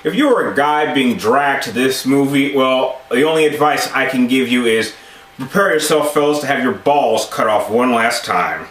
if you are a guy being dragged to this movie, well, the only advice I can give you is prepare yourself, fellas, to have your balls cut off one last time.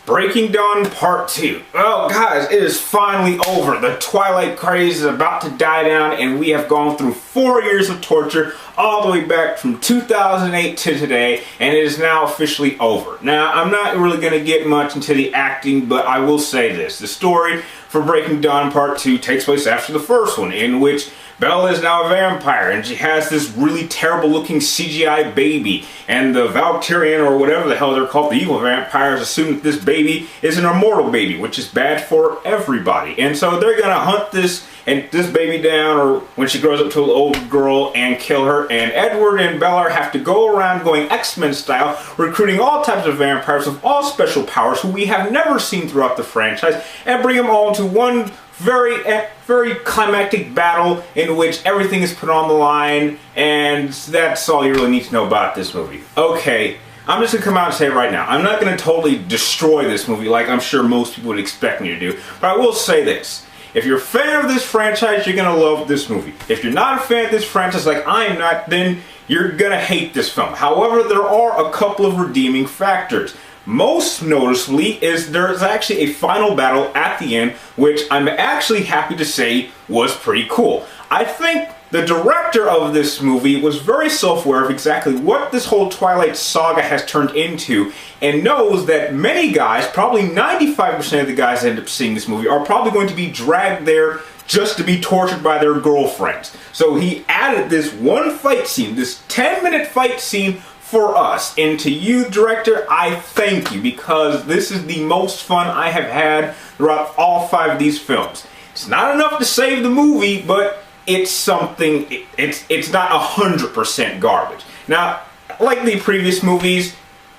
Breaking Dawn Part 2. Well, guys, it is finally over. The Twilight craze is about to die down, and we have gone through 4 years of torture, all the way back from 2008 to today, and it is now officially over. Now, I'm not really going to get much into the acting, but I will say this. The story for Breaking Dawn Part 2 takes place after the first one, in which Bella is now a vampire, and she has this really terrible looking CGI baby, and the Valkyrian, or whatever the hell they're called, the evil vampires, assume that this baby is an immortal baby, which is bad for everybody. And so they're gonna hunt this baby down, or when she grows up to an old girl, and kill her. And Edward and Bella have to go around going X-Men style, recruiting all types of vampires with all special powers who we have never seen throughout the franchise, and bring them all into one very climactic battle in which everything is put on the line, and that's all you really need to know about this movie. Okay, I'm just gonna come out and say it right now. I'm not gonna totally destroy this movie like I'm sure most people would expect me to do, but I will say this. If you're a fan of this franchise, you're gonna love this movie. If you're not a fan of this franchise like I'm not, then you're gonna hate this film. However, there are a couple of redeeming factors. Most noticeably is there's actually a final battle at the end, which I'm actually happy to say was pretty cool. I think the director of this movie was very self-aware of exactly what this whole Twilight saga has turned into, and knows that many guys, probably 95% of the guys that end up seeing this movie, are probably going to be dragged there just to be tortured by their girlfriends. So he added this one fight scene, this 10-minute fight scene, for us. And to you, director, I thank you, because this is the most fun I have had throughout all 5 of these films. It's not enough to save the movie, but it's something. It's not 100% garbage. Now, like the previous movies,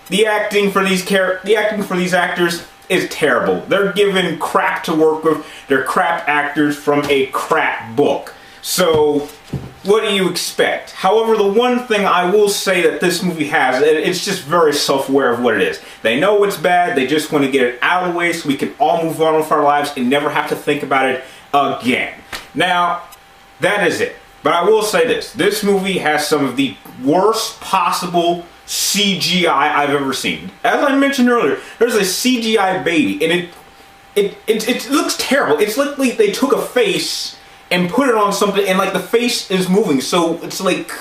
the acting for these actors is terrible. They're given crap to work with. They're crap actors from a crap book. So what do you expect? However, the one thing I will say that this movie has, it's just very self-aware of what it is. They know it's bad, they just want to get it out of the way so we can all move on with our lives and never have to think about it again. Now, that is it. But I will say this movie has some of the worst possible CGI I've ever seen. As I mentioned earlier, there's a CGI baby, and it looks terrible. It's like they took a face and put it on something, and like the face is moving, so it's like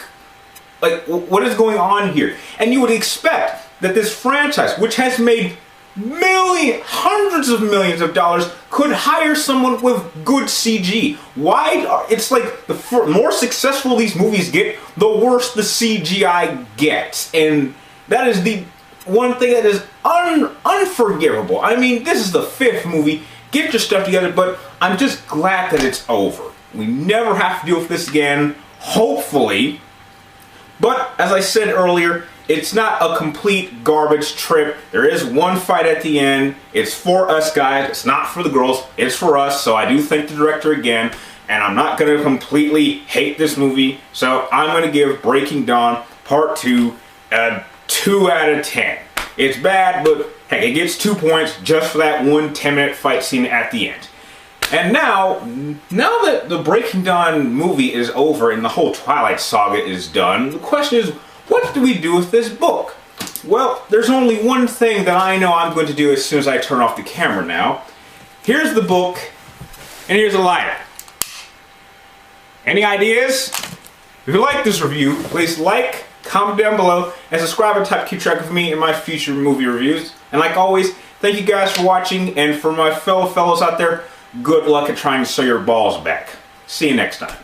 what is going on here? And you would expect that this franchise, which has made hundreds of millions of dollars, could hire someone with good CG. It's like the more successful these movies get, the worse the CGI gets, and that is the one thing that is unforgivable. I mean, this is the 5th movie. Get your stuff together, but I'm just glad that it's over. We never have to deal with this again, hopefully. But, as I said earlier, it's not a complete garbage trip. There is one fight at the end. It's for us guys. It's not for the girls. It's for us. So I do thank the director again. And I'm not going to completely hate this movie. So I'm going to give Breaking Dawn Part 2 a 2 out of 10. It's bad, but heck, it gets 2 points just for that one 10-minute fight scene at the end. And now that the Breaking Dawn movie is over and the whole Twilight saga is done, the question is, what do we do with this book? Well, there's only one thing that I know I'm going to do as soon as I turn off the camera now. Here's the book, and here's a lighter. Any ideas? If you like this review, please like, comment down below, and subscribe and keep track of me and my future movie reviews. And like always, thank you guys for watching, and for my fellows out there, good luck at trying to sew your balls back. See you next time.